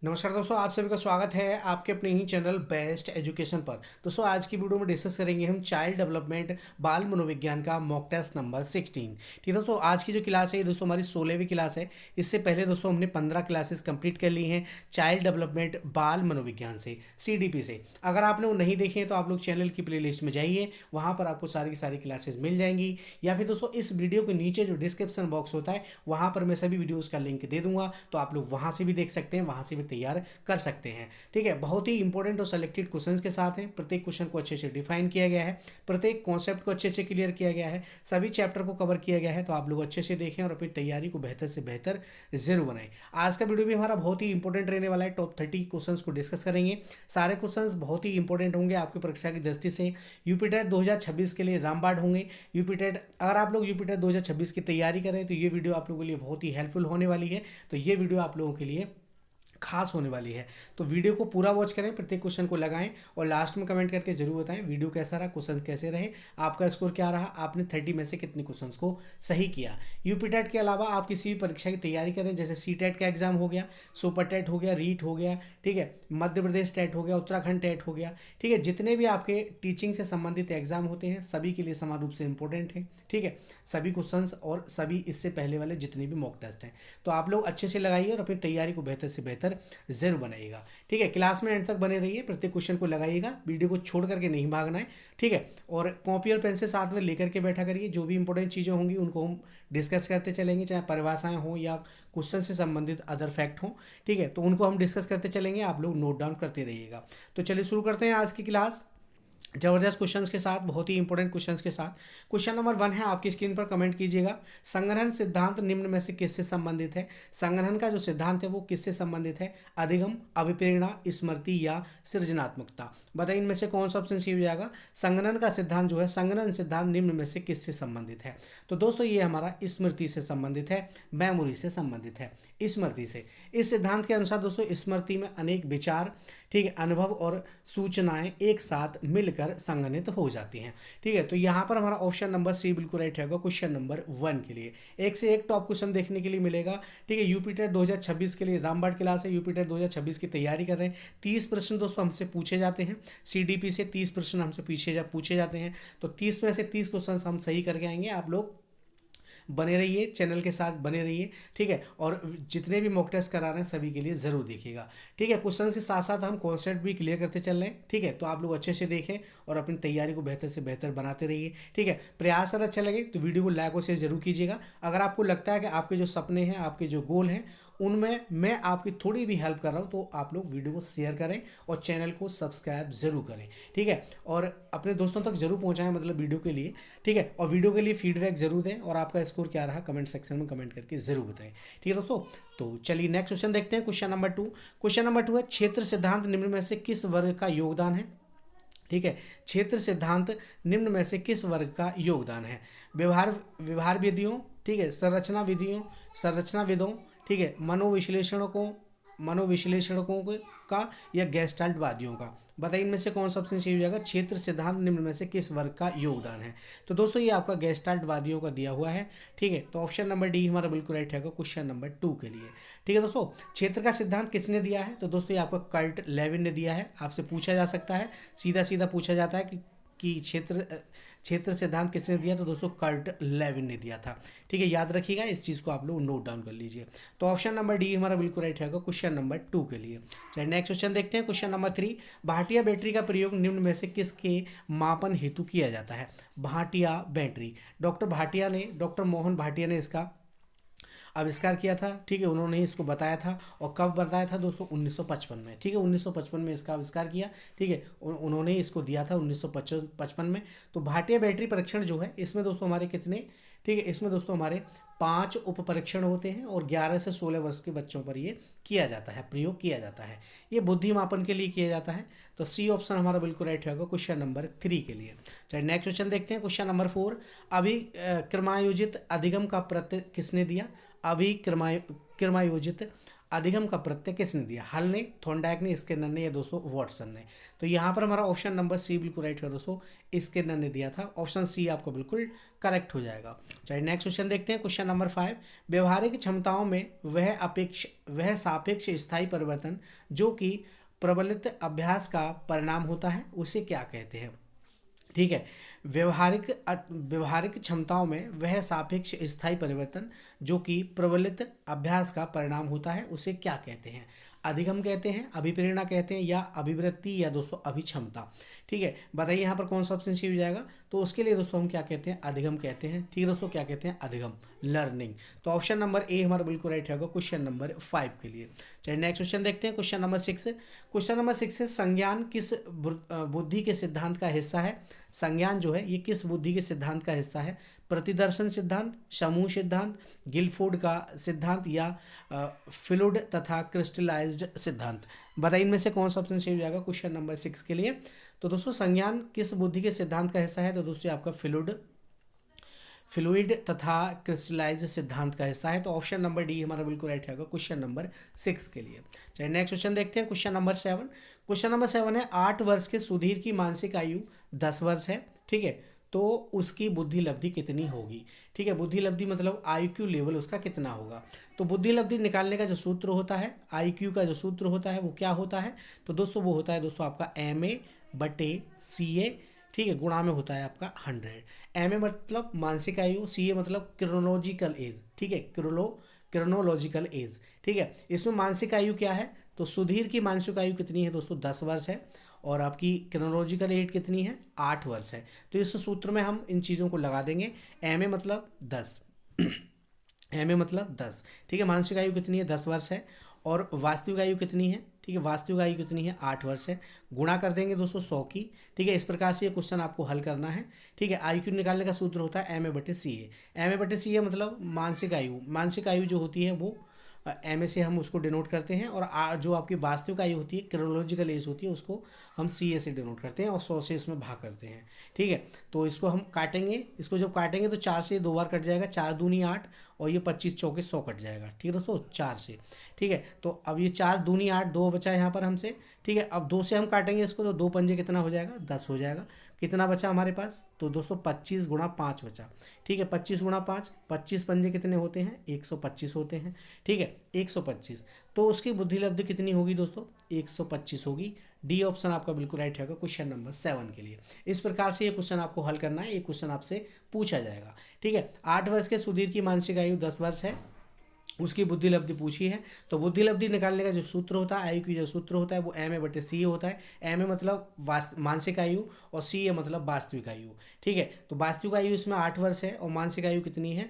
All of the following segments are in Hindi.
नमस्कार दोस्तों, आप सभी का स्वागत है आपके अपने ही चैनल बेस्ट एजुकेशन पर। दोस्तों आज की वीडियो में डिस्कस करेंगे हम चाइल्ड डेवलपमेंट बाल मनोविज्ञान का मॉक टेस्ट नंबर 16। ठीक है दोस्तों, आज की जो क्लास है ये दोस्तों हमारी 16वीं क्लास है। इससे पहले दोस्तों हमने 15 क्लासेस कंप्लीट कर ली हैं चाइल्ड डेवलपमेंट बाल मनोविज्ञान से, CDP से। अगर आपने वो नहीं देखे हैं तो आप लोग चैनल की प्ले लिस्ट में जाइए, वहाँ पर आपको सारी की सारी क्लासेस मिल जाएंगी। या फिर दोस्तों इस वीडियो के नीचे जो डिस्क्रिप्शन बॉक्स होता है वहाँ पर मैं सभी वीडियोज़ का लिंक दे दूंगा, तो आप लोग वहाँ से भी देख सकते हैं, वहाँ से भी तैयार कर सकते हैं। ठीक है, बहुत ही इंपॉर्टेंट और सेलेक्टेड क्वेश्चंस के साथ हैं। प्रत्येक क्वेश्चन को अच्छे से डिफाइन किया गया है, प्रत्येक कॉन्सेप्ट को अच्छे से क्लियर किया गया है, सभी चैप्टर को कवर किया गया है। तो आप लोग अच्छे से देखें और अपनी तैयारी को बेहतर से बेहतर जरूर बनाएं। आज का वीडियो भी हमारा बहुत ही इंपॉर्टेंट रहने वाला है। टॉप 30 क्वेश्चंस को डिस्कस करेंगे। सारे क्वेश्चंस बहुत ही इंपॉर्टेंट होंगे आपकी परीक्षा की दृष्टि से। यूपी टेट 2026 के लिए रामबाण होंगे। यूपी टेट, अगर आप लोग यूपी टेट 2026 की तैयारी करें तो ये वीडियो आप लोगों के लिए बहुत ही हेल्पफुल होने वाली है। तो ये वीडियो आप लोगों के लिए खास होने वाली है। तो वीडियो को पूरा वॉच करें, प्रत्येक क्वेश्चन को लगाएं और लास्ट में कमेंट करके जरूर बताएं वीडियो कैसा रहा, क्वेश्चन कैसे रहे, आपका स्कोर क्या रहा, आपने 30 में से कितने क्वेश्चंस को सही किया। यूपी टेट के अलावा आप किसी भी परीक्षा की तैयारी करें, जैसे सी टेट का एग्जाम हो गया, सुपर टेट हो गया, रीट हो गया, ठीक है, मध्य प्रदेश टेट हो गया, उत्तराखंड टेट हो गया, ठीक है, जितने भी आपके टीचिंग से संबंधित एग्जाम होते हैं सभी के लिए समान रूप से इंपॉर्टेंट है। ठीक है, सभी क्वेश्चंस और सभी इससे पहले वाले जितने भी मॉक टेस्ट हैं, तो आप लोग अच्छे से लगाइए और अपनी तैयारी को बेहतर से बेहतर जरूर बनाइएगा। ठीक है, क्लास में एंड तक बने रहिए, प्रत्येक क्वेश्चन को लगाइएगा, वीडियो को छोड़ करके नहीं भागना है। ठीक है, और कॉपी और पेन से साथ में लेकर के बैठा करिए। जो भी इंपॉर्टेंट चीज़ें होंगी उनको हम डिस्कस करते चलेंगे, चाहे परिभाषाएं हो या क्वेश्चन से संबंधित अदर फैक्ट हो। ठीक है, तो उनको हम डिस्कस करते चलेंगे, आप लोग नोट डाउन करते रहिएगा। तो चलिए शुरू करते हैं आज की क्लास जबरदस्त क्वेश्चंस के साथ, बहुत ही इंपॉर्टेंट क्वेश्चंस के साथ। क्वेश्चन नंबर 1 है, आपकी स्क्रीन पर कमेंट कीजिएगा। संग्रहण सिद्धांत निम्न में से किससे संबंधित है? संग्रहण का जो सिद्धांत है वो किससे संबंधित है? अधिगम, अभिप्रेरणा, स्मृति या सृजनात्मकता? बताइए इनमें से कौन सा ऑप्शन सही हो जाएगा। संग्रहण का सिद्धांत जो है, संग्रहण सिद्धांत निम्न में से किससे संबंधित है? तो दोस्तों ये हमारा स्मृति से संबंधित है, मेमोरी से संबंधित है, स्मृति से। इस सिद्धांत के अनुसार दोस्तों स्मृति में अनेक विचार, ठीक है, अनुभव और सूचनाएं एक साथ मिलकर संघनित हो जाती हैं। ठीक है, तो यहाँ पर हमारा ऑप्शन नंबर सी बिल्कुल राइट होगा क्वेश्चन नंबर 1 के लिए। एक से एक टॉप क्वेश्चन देखने के लिए मिलेगा। ठीक है, यूपी टेट 2026 के लिए रामबाण क्लास है, यूपी टेट 2026 की तैयारी कर रहे हैं। 30 प्रश्न दोस्तों हमसे पूछे जाते हैं, CDP से 30 प्रश्न हमसे पूछे जाते हैं। तो 30 में से 30 क्वेश्चन हम सही करके आएंगे। आप लोग बने रहिए, चैनल के साथ बने रहिए। ठीक है, और जितने भी मॉक टेस्ट करा रहे हैं सभी के लिए ज़रूर देखिएगा। ठीक है, क्वेश्चन के साथ साथ हम कॉन्सेप्ट भी क्लियर करते चल रहे हैं। ठीक है, तो आप लोग अच्छे से देखें और अपनी तैयारी को बेहतर से बेहतर बनाते रहिए। ठीक है, प्रयास अगर अच्छा लगे तो वीडियो को लाइक और शेयर जरूर कीजिएगा। अगर आपको लगता है कि आपके जो सपने हैं, आपके जो गोल हैं, उनमें मैं आपकी थोड़ी भी हेल्प कर रहा हूँ, तो आप लोग वीडियो को शेयर करें और चैनल को सब्सक्राइब जरूर करें। ठीक है, और अपने दोस्तों तक जरूर पहुंचाएं, मतलब वीडियो के लिए। ठीक है, और वीडियो के लिए फीडबैक जरूर दें और आपका स्कोर क्या रहा कमेंट सेक्शन में कमेंट करके जरूर बताएं। ठीक है दोस्तों, तो चलिए नेक्स्ट क्वेश्चन देखते हैं। Question number 2। क्वेश्चन नंबर 2 है, क्षेत्र सिद्धांत निम्न में से किस वर्ग का योगदान है? ठीक है, क्षेत्र सिद्धांत निम्न में से किस वर्ग का योगदान है? व्यवहार व्यवहार विधियों, ठीक है, संरचना विदों, ठीक है, मनोविश्लेषणकों का या गेस्टाल्टवादियों का? बताइए इनमें से कौन सा ऑप्शन सही हो जाएगा। क्षेत्र सिद्धांत निम्न में से किस वर्ग का योगदान है? तो दोस्तों ये आपका गेस्टाल्टवादियों का दिया हुआ है। ठीक है, तो ऑप्शन नंबर डी हमारा बिल्कुल राइट है क्वेश्चन नंबर 2 के लिए। ठीक है दोस्तों, क्षेत्र का सिद्धांत किसने दिया है? तो दोस्तों ये आपका कर्ट लेविन ने दिया है। आपसे पूछा जा सकता है, सीधा सीधा पूछा जाता है कि क्षेत्र सिद्धांत किसने दिया? तो दोस्तों कर्ट लेविन ने दिया था। ठीक है, याद रखिएगा, इस चीज़ को आप लोग नोट डाउन कर लीजिए। तो ऑप्शन नंबर डी हमारा बिल्कुल राइट है क्वेश्चन नंबर 2 के लिए। चलिए नेक्स्ट क्वेश्चन देखते हैं। क्वेश्चन नंबर 3, भाटिया बैटरी का प्रयोग निम्न में से किसके मापन हेतु किया जाता है? भाटिया बैटरी, डॉक्टर मोहन भाटिया ने इसका आविष्कार किया था। ठीक है, उन्होंने इसको बताया था, और कब बताया था दोस्तों? 1955 में। ठीक है, 1955 में इसका आविष्कार किया। ठीक है, उन्होंने इसको दिया था 1955 में। तो भाटिया बैटरी परीक्षण जो है, इसमें दोस्तों हमारे कितने, ठीक है, इसमें दोस्तों हमारे 5 उप परीक्षण होते हैं और 11 से 16 वर्ष के बच्चों पर ये किया जाता है, प्रयोग किया जाता है। ये बुद्धि मापन के लिए किया जाता है। तो सी ऑप्शन हमारा बिल्कुल राइट होगा क्वेश्चन नंबर 3 के लिए। चलिए नेक्स्ट क्वेश्चन देखते हैं। क्वेश्चन नंबर 4, अभिक्रमायोजित अधिगम का प्रत्यय किसने दिया? अभिक्रमायोजित अधिगम का प्रत्यय किसने दिया? हल ने, थॉर्नडाइक ने, स्किनर ने या दोस्तों वाटसन ने? तो यहाँ पर हमारा ऑप्शन नंबर सी बिल्कुल राइट है दोस्तों, स्किनर ने दिया था। ऑप्शन सी आपको बिल्कुल करेक्ट हो जाएगा। चलिए नेक्स्ट क्वेश्चन देखते हैं। क्वेश्चन नंबर 5, व्यवहारिक क्षमताओं में वह सापेक्ष स्थायी परिवर्तन जो कि प्रबलित अभ्यास का परिणाम होता है उसे क्या कहते हैं? ठीक है, व्यवहारिक क्षमताओं में वह सापेक्ष स्थायी परिवर्तन जो कि प्रबलित अभ्यास का परिणाम होता है उसे क्या कहते हैं? अधिगम कहते हैं, अभिप्रेरणा कहते हैं, या अभिवृत्ति, या दोस्तों अभिक्षमता? ठीक है, बताइए यहाँ पर कौन सा ऑप्शन सही हो जाएगा? तो उसके लिए दोस्तों हम क्या कहते हैं? अधिगम कहते हैं। ठीक है दोस्तों, क्या कहते हैं? अधिगम, लर्निंग। तो ऑप्शन नंबर ए हमारा बिल्कुल राइट होगा क्वेश्चन नंबर 5 के लिए। चलिए नेक्स्ट क्वेश्चन देखते हैं। क्वेश्चन नंबर 6, क्वेश्चन नंबर 6 है, संज्ञान किस बुद्धि के सिद्धांत का हिस्सा है? संज्ञान जो है ये किस बुद्धि के सिद्धांत का हिस्सा है? प्रतिदर्शन सिद्धांत, समूह सिद्धांत, गिलफोर्ड का सिद्धांत, या फ्लूइड तथा क्रिस्टलाइज्ड सिद्धांत? बताइए इनमें से कौन सा ऑप्शन सही हो जाएगा क्वेश्चन नंबर 6 के लिए? तो दोस्तों संज्ञान किस बुद्धि के सिद्धांत का हिस्सा है? तो दोस्तों आपका फ्लूइड तथा क्रिस्टलाइज सिद्धांत का हिस्सा है। तो ऑप्शन नंबर डी हमारा बिल्कुल राइट होगा क्वेश्चन नंबर 6 के लिए। चलिए नेक्स्ट क्वेश्चन देखते हैं। क्वेश्चन नंबर 7, क्वेश्चन नंबर 7 है, 8 वर्ष के सुधीर की मानसिक आयु 10 वर्ष है। ठीक है, तो उसकी बुद्धि लब्धि कितनी होगी? ठीक है, बुद्धि लब्धि मतलब IQ लेवल उसका कितना होगा? तो बुद्धि लब्धि निकालने का जो सूत्र होता है, IQ का जो सूत्र होता है वो क्या होता है? तो दोस्तों वो होता है दोस्तों आपका MA/CA। ठीक है, गुणा में होता है आपका 100। MA मतलब मानसिक आयु, CA मतलब क्रोनोलॉजिकल एज। ठीक है, क्रोनोलॉजिकल एज। ठीक है, इसमें मानसिक आयु क्या है? तो सुधीर की मानसिक आयु कितनी है दोस्तों? 10 वर्ष है। और आपकी क्रोनोलॉजिकल एज कितनी है? 8 वर्ष है। तो इस सूत्र में हम इन चीज़ों को लगा देंगे। MA मतलब 10 MA मतलब 10। ठीक है, मानसिक आयु कितनी है? 10 वर्ष है। और वास्तविक आयु कितनी है? ठीक है, वास्तविक आयु कितनी है? 8 वर्ष है। गुणा कर देंगे दोस्तों 100 की। ठीक है, इस प्रकार से ये क्वेश्चन आपको हल करना है। ठीक है, IQ निकालने का सूत्र होता है MA/CA। MA/CA मतलब मानसिक आयु, मानसिक आयु जो होती है वो MA से हम उसको डिनोट करते हैं, और जो आपकी वास्तविक आयु होती है, क्रोनोलॉजिकल एज होती है, उसको हम CA से डिनोट करते हैं और 100 से इसमें भाग करते हैं। ठीक है, तो इसको हम काटेंगे, इसको जब काटेंगे तो 4 से 2 बार कट जाएगा, 4 दूनी 8, और ये 25 चौके 100 कट जाएगा। ठीक है दोस्तों, 4 से। ठीक है, तो अब ये 4 दूनी 8, 2 बचा है यहाँ पर हमसे। ठीक है, अब 2 से हम काटेंगे इसको, तो 2 पंजे कितना हो जाएगा? 10 हो जाएगा। कितना बचा हमारे पास? तो दोस्तों 25 गुणा 5 बचा। ठीक है, 25 गुणा 5, 25 पंजे कितने होते हैं? 125 होते हैं। ठीक है, 125। तो उसकी बुद्धि लब्धि कितनी होगी दोस्तों? 125 होगी। डी ऑप्शन आपका बिल्कुल राइट होगा क्वेश्चन नंबर 7 के लिए। इस प्रकार से ये क्वेश्चन आपको हल करना है, ये क्वेश्चन आपसे पूछा जाएगा। ठीक है, 8 वर्ष के सुधीर की मानसिक आयु 10 वर्ष है, उसकी बुद्धि लब्धि पूछी है। तो बुद्धि लब्धि निकालने का जो सूत्र होता है, IQ जो सूत्र होता है वो MA/CA होता है। MA मतलब मानसिक आयु, और CA मतलब वास्तविक आयु। ठीक है, तो वास्तविक आयु इसमें 8 वर्ष है, और मानसिक आयु कितनी है?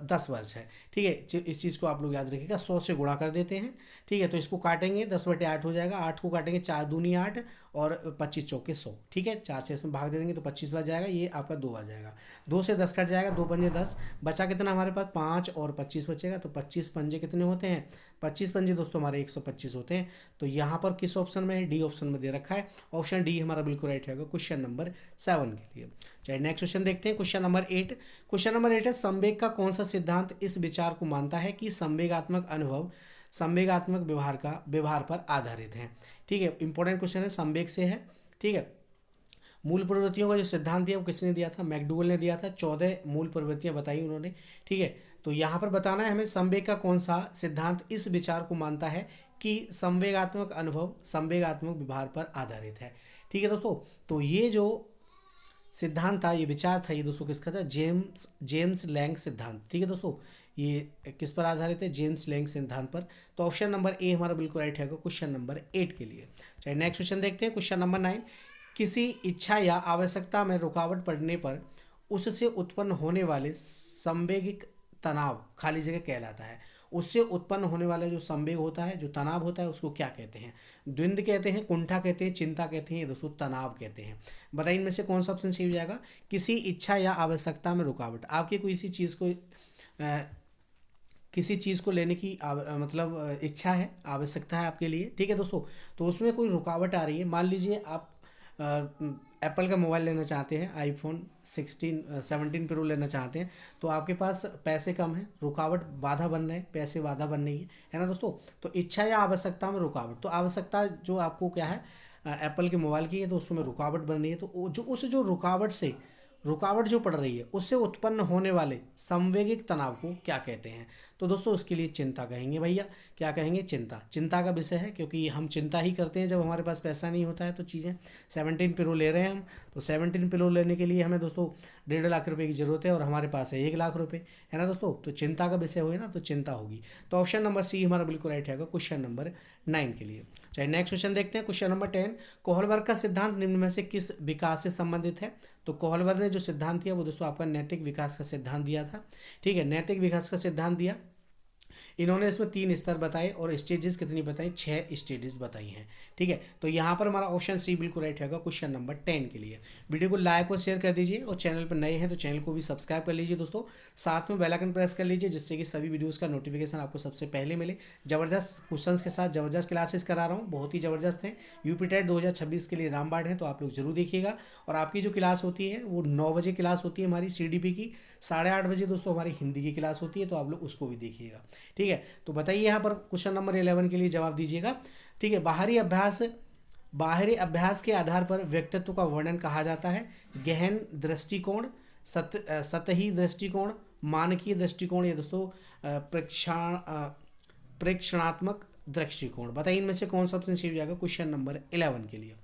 10 वर्ष है। ठीक है, इस चीज़ को आप लोग याद रखिएगा। 100 से गुणा कर देते हैं। ठीक है, तो इसको काटेंगे, 10/8 हो जाएगा। 8 को काटेंगे, 4 दूनी 8, और 25 चौके 100। ठीक है, 4 से इसमें भाग दे देंगे तो 25 बार जाएगा, ये आपका 2 बार जाएगा। 2 से 10 कट जाएगा, 2 पंजे 10, बचा कितना हमारे पास? 5 और 25 बचेगा। तो 25 पंजे कितने होते हैं? 25 पंजे दोस्तों हमारे 125 होते हैं। तो यहाँ पर किस ऑप्शन में है? डी ऑप्शन में दे रखा है। ऑप्शन डी हमारा बिल्कुल राइट होगा क्वेश्चन नंबर 7 के लिए। चलिए नेक्स्ट क्वेश्चन देखते हैं। क्वेश्चन नंबर 8, क्वेश्चन नंबर 8 है, संवेग का कौन सा सिद्धांत इस विचार को मानता है कि संवेगात्मक अनुभव संवेगात्मक व्यवहार पर आधारित है? ठीक है, इंपॉर्टेंट क्वेश्चन है, संवेग से है। ठीक है, मूल प्रवृत्तियों का जो सिद्धांत दिया वो किसने दिया था? मैकडूगल ने दिया था। 14 मूल प्रवृत्तियां बताई उन्होंने। ठीक है, तो यहाँ पर बताना है हमें संवेग का कौन सा सिद्धांत इस विचार को मानता है कि संवेगात्मक अनुभव संवेगात्मक व्यवहार पर आधारित है। ठीक है दोस्तों, तो ये जो सिद्धांत था, ये विचार था, ये दोस्तों किसका था? जेम्स लैंग सिद्धांत। ठीक है दोस्तों, ये किस पर आधारित है? जेम्स लैंग सिद्धांत पर। तो ऑप्शन नंबर ए हमारा बिल्कुल राइट है क्वेश्चन नंबर 8 के लिए। चलिए नेक्स्ट क्वेश्चन देखते हैं। क्वेश्चन नंबर 9, किसी इच्छा या आवश्यकता में रुकावट पड़ने पर उससे उत्पन्न होने वाले संवेगिक तनाव खाली जगह कहलाता है। उससे उत्पन्न होने वाला जो संवेग होता है, जो तनाव होता है, उसको क्या कहते हैं? द्वंद्व कहते हैं, कुंठा कहते हैं, चिंता कहते हैं, ये दोस्तों तनाव कहते हैं। बताइए इनमें से कौन सा ऑप्शन सही हो जाएगा? किसी इच्छा या आवश्यकता में रुकावट, आपकी कोई किसी चीज़ को लेने की मतलब इच्छा है, आवश्यकता है आपके लिए। ठीक है दोस्तों, तो उसमें कोई रुकावट आ रही है। मान लीजिए आप एप्पल का मोबाइल लेना चाहते हैं, आईफोन 17 प्रो लेना चाहते हैं, तो आपके पास पैसे कम है, रुकावट बाधा बन रहे हैं, पैसे बाधा बन रही है ना दोस्तों। तो इच्छा या आवश्यकता में रुकावट, तो आवश्यकता जो आपको क्या है एप्पल के मोबाइल की है, तो उसमें रुकावट बन रही है, तो जो रुकावट से रुकावट जो पड़ रही है उससे उत्पन्न होने वाले संवेगिक तनाव को क्या कहते हैं। तो दोस्तों उसके लिए चिंता कहेंगे भैया। क्या कहेंगे? चिंता। चिंता का विषय है, क्योंकि हम चिंता ही करते हैं जब हमारे पास पैसा नहीं होता है। तो चीज़ें 17 प्रो ले रहे हैं हम, तो 17 प्रो लेने के लिए हमें दोस्तों 1.5 लाख रुपए की ज़रूरत है और हमारे पास है 1 लाख रुपए, है ना दोस्तों। तो चिंता का विषय हुए ना, तो चिंता होगी। तो ऑप्शन नंबर सी हमारा बिल्कुल राइट है क्वेश्चन नंबर 9 के लिए। चलिए नेक्स्ट क्वेश्चन देखते हैं, क्वेश्चन नंबर 10। कोहलबर्ग का सिद्धांत निम्न में से किस विकास से संबंधित है। तो कोहलबर्ग ने जो सिद्धांत दिया वो दोस्तों आपका नैतिक विकास का सिद्धांत दिया था। ठीक है, नैतिक विकास का सिद्धांत दिया। इन्होंने इसमें 3 स्तर बताए और स्टेजेस कितनी बताई? 6 स्टेजेस बताई हैं। ठीक है, तो यहाँ पर हमारा ऑप्शन सी बिल्कुल राइट है क्वेश्चन नंबर 10 के लिए। वीडियो को लाइक और शेयर कर दीजिए और चैनल पर नए हैं तो चैनल को भी सब्सक्राइब कर लीजिए दोस्तों। साथ में बेल आइकन प्रेस कर लीजिए जिससे कि सभी वीडियोज़ का नोटिफिकेशन आपको सबसे पहले मिले। जबरदस्त क्वेश्चंस के साथ जबरदस्त क्लासेस करा रहा हूँ, बहुत ही ज़बरदस्त है। यूपी टेट 2026 के लिए रामबाण है, तो आप लोग जरूर देखिएगा। और आपकी जो क्लास होती है वो 9 बजे क्लास होती है हमारी CDP की, 8:30 बजे दोस्तों हमारी हिंदी की क्लास होती है, तो आप लोग उसको भी देखिएगा। ठीक है, तो बताइए यहाँ पर क्वेश्चन नंबर 11 के लिए जवाब दीजिएगा। ठीक है, बाहरी अभ्यास के आधार पर व्यक्तित्व का वर्णन कहा जाता है। गहन दृष्टिकोण, सतही दृष्टिकोण, मानकीय दृष्टिकोण, या दोस्तों प्रेक्षणात्मक दृष्टिकोण। बताइए इनमें से कौन सा ऑप्शन सही हो जाएगा क्वेश्चन नंबर 11 के लिए।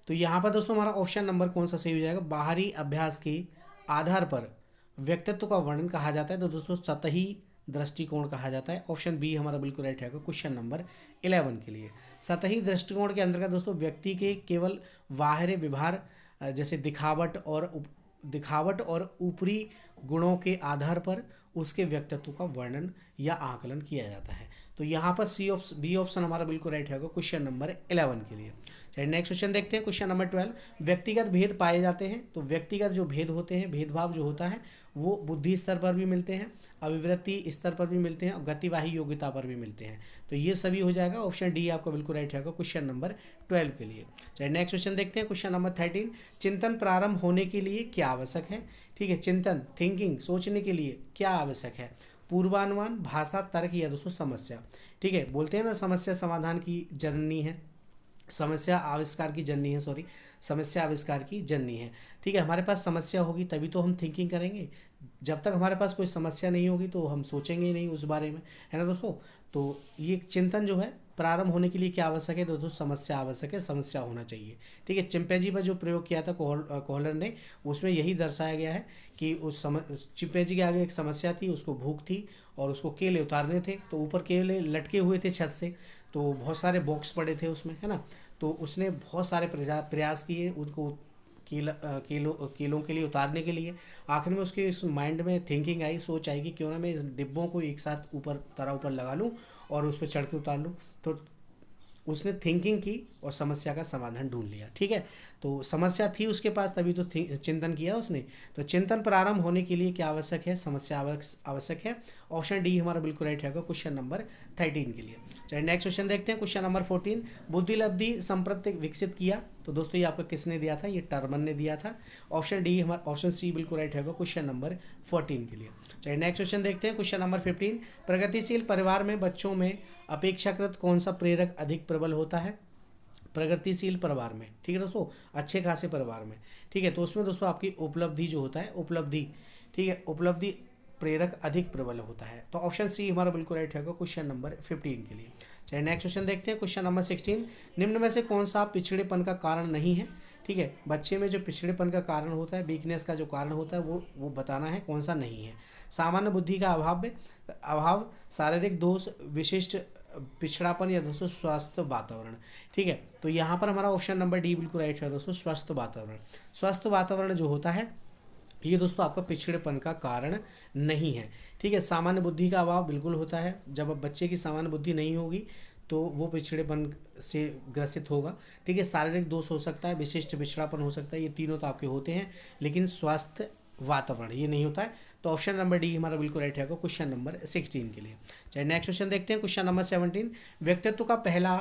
तो यहाँ पर दोस्तों हमारा ऑप्शन नंबर कौन सा सही हो जाएगा? बाहरी अभ्यास के आधार पर व्यक्तित्व का वर्णन कहा जाता है, तो दोस्तों सतही दृष्टिकोण कहा जाता है। ऑप्शन बी हमारा बिल्कुल राइट है क्वेश्चन नंबर 11 के लिए। सतही दृष्टिकोण के अंतर्गत दोस्तों व्यक्ति के केवल बाहरी व्यवहार जैसे दिखावट और ऊपरी गुणों के आधार पर उसके व्यक्तित्व का वर्णन या आकलन किया जाता है। तो यहाँ पर बी ऑप्शन हमारा बिल्कुल राइट है क्वेश्चन नंबर 11 के लिए। चलिए नेक्स्ट क्वेश्चन देखते हैं, क्वेश्चन नंबर 12। व्यक्तिगत भेद पाए जाते हैं, तो व्यक्तिगत जो भेद होते हैं, भेदभाव जो होता है वो बुद्धि स्तर पर भी मिलते हैं, अभिवृत्ति स्तर पर भी मिलते हैं और गतिवाही योग्यता पर भी मिलते हैं। तो ये सभी हो जाएगा, ऑप्शन डी आपका बिल्कुल राइट है क्वेश्चन नंबर 12 के लिए। चलिए नेक्स्ट क्वेश्चन देखते हैं, क्वेश्चन नंबर 13। चिंतन प्रारंभ होने के लिए क्या आवश्यक है। ठीक है, चिंतन थिंकिंग सोचने के लिए क्या आवश्यक है? पूर्वानुमान, भाषा, तर्क, या दोस्तों समस्या। ठीक है, बोलते हैं ना समस्या समाधान की जननी है, समस्या आविष्कार की जननी है, सॉरी, समस्या आविष्कार की जननी है। ठीक है, हमारे पास समस्या होगी तभी तो हम थिंकिंग करेंगे। जब तक हमारे पास कोई समस्या नहीं होगी तो हम सोचेंगे ही नहीं उस बारे में, है ना दोस्तों। तो ये चिंतन जो है प्रारंभ होने के लिए क्या आवश्यक है? दोस्तों समस्या आवश्यक है, समस्या होना चाहिए। ठीक है, चिंपैंजी पर जो प्रयोग किया था कोहलर ने, उसमें यही दर्शाया गया है कि चिंपैंजी के आगे एक समस्या थी, उसको भूख थी और उसको केले उतारने थे। तो ऊपर केले लटके हुए थे छत से, तो बहुत सारे बॉक्स पड़े थे उसमें, है ना। तो उसने बहुत सारे प्रयास किए उनको केलों के लिए उतारने के लिए। आखिर में उसके इस माइंड में थिंकिंग आई, सोच आई कि क्यों ना मैं इस डिब्बों को एक साथ ऊपर लगा लूँ और उस पर चढ़ के उतार लूँ। तो उसने थिंकिंग की और समस्या का समाधान ढूंढ लिया। ठीक है, तो समस्या थी उसके पास तभी तो चिंतन किया उसने। तो चिंतन प्रारंभ होने के लिए क्या आवश्यक है? समस्या आवश्यक है। ऑप्शन डी हमारा बिल्कुल राइट है क्वेश्चन नंबर 13 के लिए। चलिए नेक्स्ट क्वेश्चन देखते हैं, क्वेश्चन नंबर 14। बुद्धिलब्धि संप्रत्यक विकसित किया, तो दोस्तों ये आपका किसने दिया था? ये टर्मन ने दिया था। ऑप्शन डी हमारा ऑप्शन सी बिल्कुल राइट है क्वेश्चन नंबर 14 के लिए। चलिए नेक्स्ट क्वेश्चन देखते हैं, क्वेश्चन नंबर 15। प्रगतिशील परिवार में बच्चों में अपेक्षाकृत कौन सा प्रेरक अधिक प्रबल होता है? प्रगतिशील परिवार में, ठीक है दोस्तों, अच्छे खासे परिवार में। ठीक है, तो उसमें दोस्तों आपकी उपलब्धि जो होता है, उपलब्धि, ठीक है, उपलब्धि प्रेरक अधिक प्रबल होता है। तो ऑप्शन सी हमारा बिल्कुल राइट है क्वेश्चन नंबर 15 के लिए। चलिए नेक्स्ट क्वेश्चन देखते हैं, क्वेश्चन नंबर 16। निम्न में से कौन सा पिछड़ेपन का कारण नहीं है? ठीक है, बच्चे में जो पिछड़ेपन का कारण होता है, वीकनेस का जो कारण होता है वो बताना है कौन सा नहीं है। सामान्य बुद्धि का अभाव, शारीरिक दोष, विशिष्ट पिछड़ापन, या दोस्तों स्वस्थ वातावरण। ठीक है, तो यहाँ पर हमारा ऑप्शन नंबर डी बिल्कुल राइट है दोस्तों, स्वस्थ वातावरण। स्वस्थ वातावरण जो होता है ये दोस्तों आपका पिछड़ेपन का कारण नहीं है। ठीक है, सामान्य बुद्धि का अभाव बिल्कुल होता है। जब बच्चे की सामान्य बुद्धि नहीं होगी तो वो पिछड़ेपन से ग्रसित होगा। ठीक है, शारीरिक दोष हो सकता है, विशिष्ट पिछड़ापन हो सकता है, ये तीनों तो आपके होते हैं, लेकिन स्वास्थ्य वातावरण ये नहीं होता है। तो ऑप्शन नंबर डी हमारा बिल्कुल राइट है क्वेश्चन नंबर 16 के लिए। चलिए नेक्स्ट क्वेश्चन देखते हैं, क्वेश्चन नंबर 17। व्यक्तित्व का पहला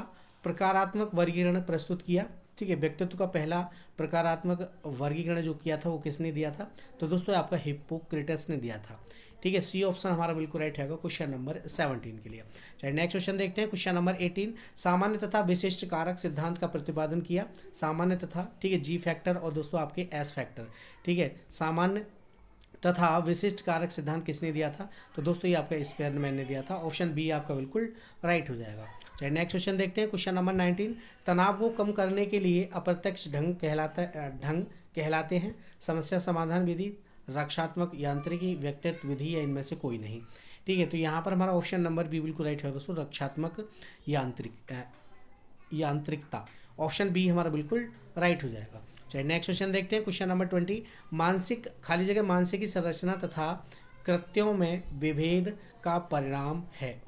प्रकारात्मक वर्गीकरण प्रस्तुत किया। ठीक है, व्यक्तित्व का पहला प्रकारात्मक वर्गीकरण जो किया था वो किसने दिया था? तो दोस्तों आपका हिप्पोक्रेटस ने दिया था। ठीक है, सी ऑप्शन हमारा बिल्कुल राइट है क्वेश्चन नंबर 17 के लिए। चलिए नेक्स्ट क्वेश्चन देखते हैं, क्वेश्चन नंबर 18। सामान्य तथा विशिष्ट कारक सिद्धांत का प्रतिपादन किया। सामान्य तथा, ठीक है, जी फैक्टर और दोस्तों आपके एस फैक्टर। ठीक है, सामान्य तथा विशिष्ट कारक सिद्धांत किसने दिया था? तो दोस्तों ये आपका स्पेयरमैन ने दिया था। ऑप्शन बी आपका बिल्कुल राइट हो जाएगा। चलिए नेक्स्ट क्वेश्चन देखते हैं, क्वेश्चन नंबर 19। तनाव को कम करने के लिए अप्रत्यक्ष ढंग कहलाते हैं। समस्या समाधान विधि, रक्षात्मक यांत्रिकी, व्यक्तित्व विधि या इनमें से कोई नहीं। ठीक है, तो यहाँ पर हमारा ऑप्शन नंबर बी बिल्कुल राइट है दोस्तों, रक्षात्मक यांत्रिकता। ऑप्शन बी हमारा बिल्कुल राइट हो जाएगा। चलिए नेक्स्ट क्वेश्चन देखते हैं, क्वेश्चन नंबर 20। मानसिक, खाली जगह, मानसिक की संरचना तथा कृत्यों में विभेद का परिणाम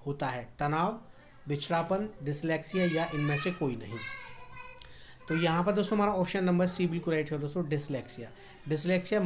होता है तनाव, बिछड़ापन, डिसलेक्सिया या इनमें से कोई नहीं। तो यहाँ पर दोस्तों हमारा ऑप्शन नंबर सी बिल्कुल राइट है दोस्तों, डिसलेक्सिया। डिसलेक्सिया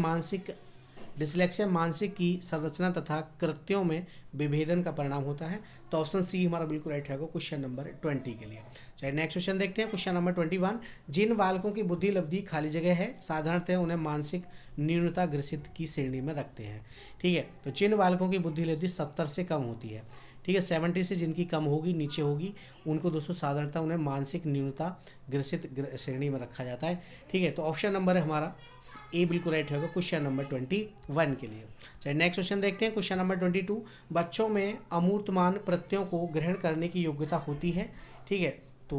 मानसिक की संरचना तथा कृत्यों में विभेदन का परिणाम होता है। तो ऑप्शन सी हमारा बिल्कुल राइट है क्वेश्चन नंबर 20 के लिए। चलिए नेक्स्ट क्वेश्चन देखते हैं, क्वेश्चन नंबर 21। जिन बालकों की बुद्धि लब्धि, खाली जगह है, साधारणतः उन्हें मानसिक न्यूनता ग्रसित की श्रेणी में रखते हैं। ठीक है, तो जिन बालकों की बुद्धि लब्धि 70 से कम होती है, ठीक है, 70 से जिनकी कम होगी, नीचे होगी, उनको दोस्तों साधारणतः उन्हें मानसिक न्यूनता ग्रसित श्रेणी में रखा जाता है। ठीक है, तो ऑप्शन नंबर है हमारा ए बिल्कुल राइट होगा क्वेश्चन नंबर 21 के लिए। चलिए नेक्स्ट क्वेश्चन देखते हैं, क्वेश्चन नंबर 22। बच्चों में अमूर्तमान प्रत्ययों को ग्रहण करने की योग्यता होती है। ठीक है, तो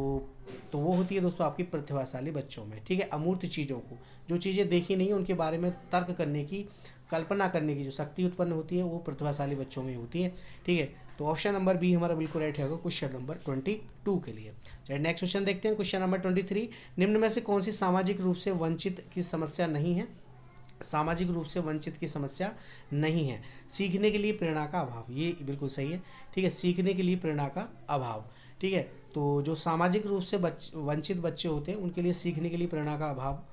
वो होती है दोस्तों आपकी प्रतिभाशाली बच्चों में। ठीक है, अमूर्त चीज़ों को, जो चीज़ें देखी नहीं उनके बारे में तर्क करने की, कल्पना करने की जो शक्ति उत्पन्न होती है वो प्रतिभाशाली बच्चों में होती है। ठीक है, तो ऑप्शन नंबर बी हमारा बिल्कुल राइट होगा क्वेश्चन नंबर 22 के लिए। चलिए नेक्स्ट क्वेश्चन देखते हैं, क्वेश्चन नंबर 23। निम्न में से कौन सी सामाजिक रूप से वंचित की समस्या नहीं है? सामाजिक रूप से वंचित की समस्या नहीं है। सीखने के लिए प्रेरणा का अभाव, ये बिल्कुल सही है। ठीक है, सीखने के लिए प्रेरणा का अभाव। ठीक है, तो जो सामाजिक रूप से वंचित बच्चे होते हैं उनके लिए सीखने के लिए प्रेरणा का अभाव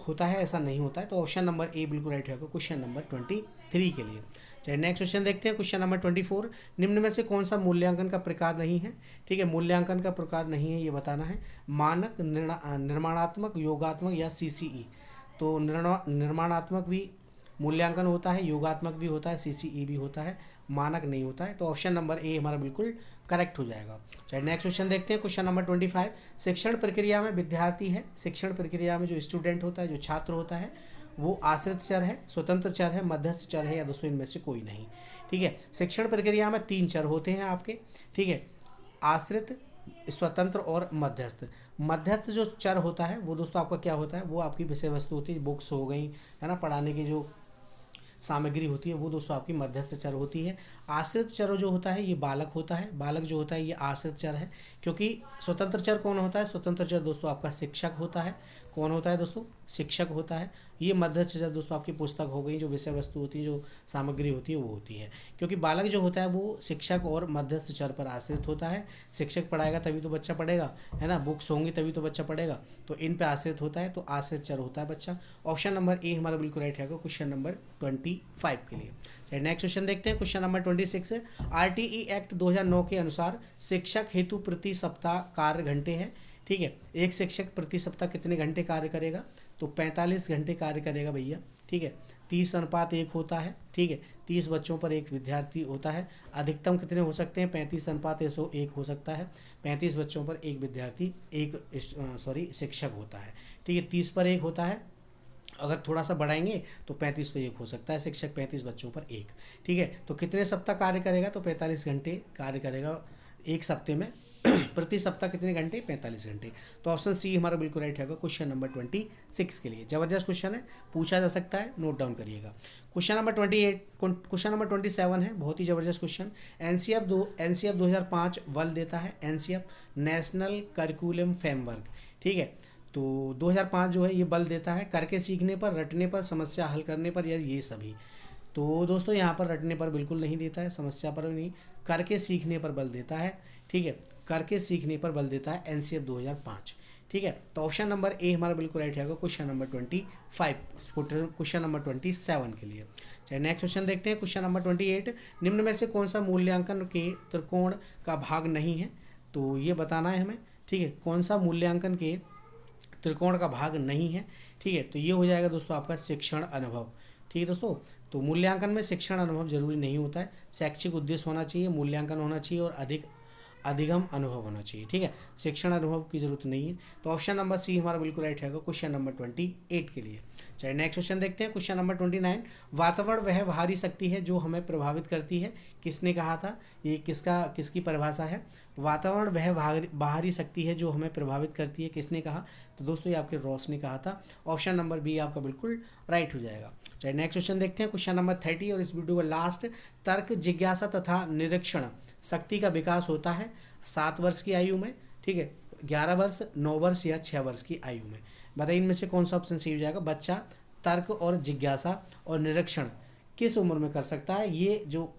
होता है, ऐसा नहीं होता है। तो ऑप्शन नंबर ए बिल्कुल राइट होगा क्वेश्चन नंबर 23 के लिए। चलिए नेक्स्ट क्वेश्चन देखते हैं, क्वेश्चन नंबर 24। निम्न में से कौन सा मूल्यांकन का प्रकार नहीं है? ठीक है, मूल्यांकन का प्रकार नहीं है ये बताना है। मानक, निर्माणात्मक, योगात्मक या सीसीई। तो निर्माणात्मक भी मूल्यांकन होता है, योगात्मक भी होता है, सीसीई भी होता है, मानक नहीं होता है। तो ऑप्शन नंबर ए हमारा बिल्कुल करेक्ट हो जाएगा। चलिए नेक्स्ट क्वेश्चन देखते हैं, क्वेश्चन नंबर 25। शिक्षण प्रक्रिया में विद्यार्थी है, शिक्षण प्रक्रिया में जो स्टूडेंट होता है, जो छात्र होता है, वो आश्रित चर है, स्वतंत्र चर है, मध्यस्थ चर है या दोस्तों इनमें से कोई नहीं। ठीक है, शिक्षण प्रक्रिया में 3 चर होते हैं आपके। ठीक है, आश्रित, स्वतंत्र और मध्यस्थ। मध्यस्थ जो चर होता है वो दोस्तों आपका क्या होता है? वो आपकी विषय वस्तु होती है, बुक्स हो गई है ना, पढ़ाने की जो सामग्री होती है वो दोस्तों आपकी मध्यस्थ चर होती है। आश्रित चर जो होता है ये बालक होता है, बालक जो होता है ये आश्रित चर है। क्योंकि स्वतंत्र चर कौन होता है? स्वतंत्र चर दोस्तों आपका शिक्षक होता है। कौन होता है दोस्तों? शिक्षक होता है। ये मध्यस्थ चर दोस्तों आपकी पुस्तक हो गई, जो विषय वस्तु होती है, जो सामग्री होती है वो होती है। क्योंकि बालक जो होता है वो शिक्षक और मध्यस्थ चर पर आश्रित होता है। शिक्षक पढ़ाएगा तभी तो बच्चा पढ़ेगा, है ना, बुक्स होंगी तभी तो बच्चा पढ़ेगा, तो इन पे आश्रित होता है, तो आश्रित चर होता है बच्चा। ऑप्शन नंबर ए हमारा बिल्कुल राइट है क्वेश्चन नंबर 25 के लिए। नेक्स्ट क्वेश्चन देखते हैं, क्वेश्चन नंबर 26। आरटीई एक्ट 2009 के अनुसार शिक्षक हेतु प्रति सप्ताह कार्य घंटे हैं। ठीक है, एक शिक्षक प्रति सप्ताह कितने घंटे कार्य करेगा? तो 45 घंटे कार्य करेगा भैया। ठीक है, 30:1 होता है। ठीक है, 30 बच्चों पर एक विद्यार्थी होता है। अधिकतम कितने हो सकते हैं? 35:1 हो सकता है। 35 बच्चों पर एक विद्यार्थी, शिक्षक होता है। ठीक है, 30 पर 1 होता है। अगर थोड़ा सा बढ़ाएंगे तो 35 पे 1 हो सकता है शिक्षक, 35 बच्चों पर 1। ठीक है, तो कितने सप्ताह कार्य करेगा? तो 45 घंटे कार्य करेगा एक सप्ते में। प्रति सप्ताह कितने घंटे? 45 घंटे। तो ऑप्शन सी हमारा बिल्कुल राइट है क्वेश्चन नंबर 26 के लिए। जबरदस्त क्वेश्चन है, पूछा जा सकता है, नोट डाउन करिएगा। क्वेश्चन नंबर 28, क्वेश्चन नंबर 27 है, बहुत ही जबरदस्त क्वेश्चन। एनसीएफ 2005 बल देता है, एनसीएफ नेशनल करिकुलम फ्रेमवर्क। ठीक है, तो 2005 जो है ये बल देता है करके सीखने पर, रटने पर, समस्या हल करने पर या ये सभी। तो दोस्तों यहाँ पर रटने पर बिल्कुल नहीं देता है, समस्या पर नहीं, करके सीखने पर बल देता है। ठीक है, करके सीखने पर बल देता है एनसीएफ 2005। ठीक है, तो ऑप्शन नंबर ए हमारा बिल्कुल राइट है क्वेश्चन नंबर 25, क्वेश्चन नंबर 27 के लिए। चलिए नेक्स्ट क्वेश्चन देखते हैं, क्वेश्चन नंबर 28। निम्न में से कौन सा मूल्यांकन के त्रिकोण का भाग नहीं है? तो ये बताना है हमें, ठीक है, कौन सा मूल्यांकन के त्रिकोण का भाग नहीं है, ठीक है। तो ये हो जाएगा दोस्तों आपका शिक्षण अनुभव, ठीक है दोस्तों। तो मूल्यांकन में शिक्षण अनुभव जरूरी नहीं होता है, शैक्षिक उद्देश्य होना चाहिए, मूल्यांकन होना चाहिए और अधिगम अनुभव होना चाहिए, ठीक है। शिक्षण अनुभव की जरूरत नहीं है। तो ऑप्शन नंबर सी हमारा बिल्कुल राइट है क्वेश्चन नंबर 28 के लिए। चलिए नेक्स्ट क्वेश्चन देखते हैं, क्वेश्चन नंबर 29। वातावरण वह बाहरी शक्ति है जो हमें प्रभावित करती है, किसने कहा था, ये किसकी परिभाषा है। वातावरण वह बाहरी शक्ति है जो हमें प्रभावित करती है, किसने कहा, तो दोस्तों ये आपके रॉस ने कहा था। ऑप्शन नंबर बी आपका बिल्कुल राइट हो जाएगा। चलिए नेक्स्ट क्वेश्चन देखते हैं, क्वेश्चन नंबर 30 और इस वीडियो का लास्ट। तर्क, जिज्ञासा तथा निरीक्षण शक्ति का विकास होता है 7 वर्ष की आयु में, ठीक है, 11 वर्ष, 9 वर्ष या 6 वर्ष की आयु में। बताइए इनमें से कौन सा ऑप्शन सही हो जाएगा। बच्चा तर्क और जिज्ञासा और निरीक्षण किस उम्र में कर सकता है, ये जो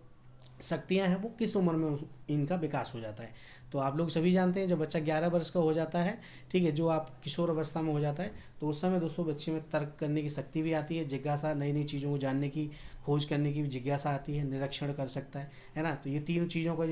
शक्तियां हैं वो किस उम्र में इनका विकास हो जाता है। तो आप लोग सभी जानते हैं जब बच्चा 11 वर्ष का हो जाता है, ठीक है, जो आप किशोर अवस्था में हो जाता है, तो उस समय दोस्तों बच्चे में तर्क करने की शक्ति भी आती है, जिज्ञासा, नई नई चीज़ों को जानने की, खोज करने की भी जिज्ञासा आती है, निरीक्षण कर सकता है ना। तो ये तीन चीज़ों का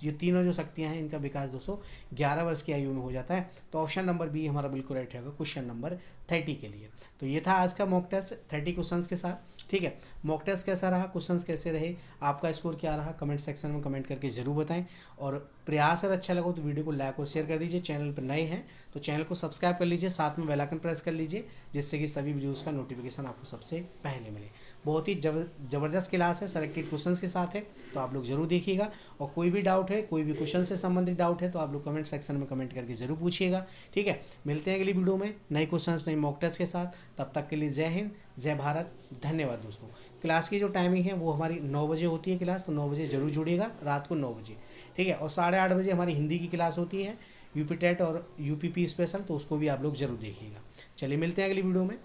ये तीनों जो शक्तियाँ हैं इनका विकास दोस्तों 11 वर्ष की आयु में हो जाता है। तो ऑप्शन नंबर बी हमारा बिल्कुल राइट रहेगा क्वेश्चन नंबर 30 के लिए। तो ये था आज का मॉक टेस्ट 30 क्वेश्चंस के साथ, ठीक है। मॉक टेस्ट कैसा रहा, क्वेश्चंस कैसे रहे, आपका स्कोर क्या रहा, कमेंट सेक्शन में कमेंट करके जरूर बताएं। और प्रयास अगर अच्छा लगा तो वीडियो को लाइक और शेयर कर दीजिए। चैनल पर नए हैं तो चैनल को सब्सक्राइब कर लीजिए, साथ में बेल आइकन प्रेस कर लीजिए, जिससे कि सभी वीडियोज़ का नोटिफिकेशन आपको सबसे पहले मिले। बहुत ही ज़बरदस्त क्लास है, सेलेक्टेड क्वेश्चंस के साथ है, तो आप लोग जरूर देखिएगा। और कोई भी डाउट है, कोई भी क्वेश्चन से संबंधित डाउट है, तो आप लोग कमेंट सेक्शन में कमेंट करके जरूर पूछिएगा, ठीक है। मिलते हैं अगली वीडियो में नए क्वेश्चंस, नए मॉक टेस्ट के साथ। तब तक के लिए जय हिंद, जय भारत, धन्यवाद दोस्तों। क्लास की जो टाइमिंग है वो हमारी 9 बजे होती है क्लास, तो 9 बजे जरूर जुड़िएगा, रात को 9 बजे, ठीक है। और 8:30 बजे हमारी हिंदी की क्लास होती है, यूपी टेट और यूपीपी स्पेशल, तो उसको भी आप लोग जरूर देखिएगा। चलिए मिलते हैं अगली वीडियो में,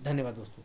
धन्यवाद दोस्तों।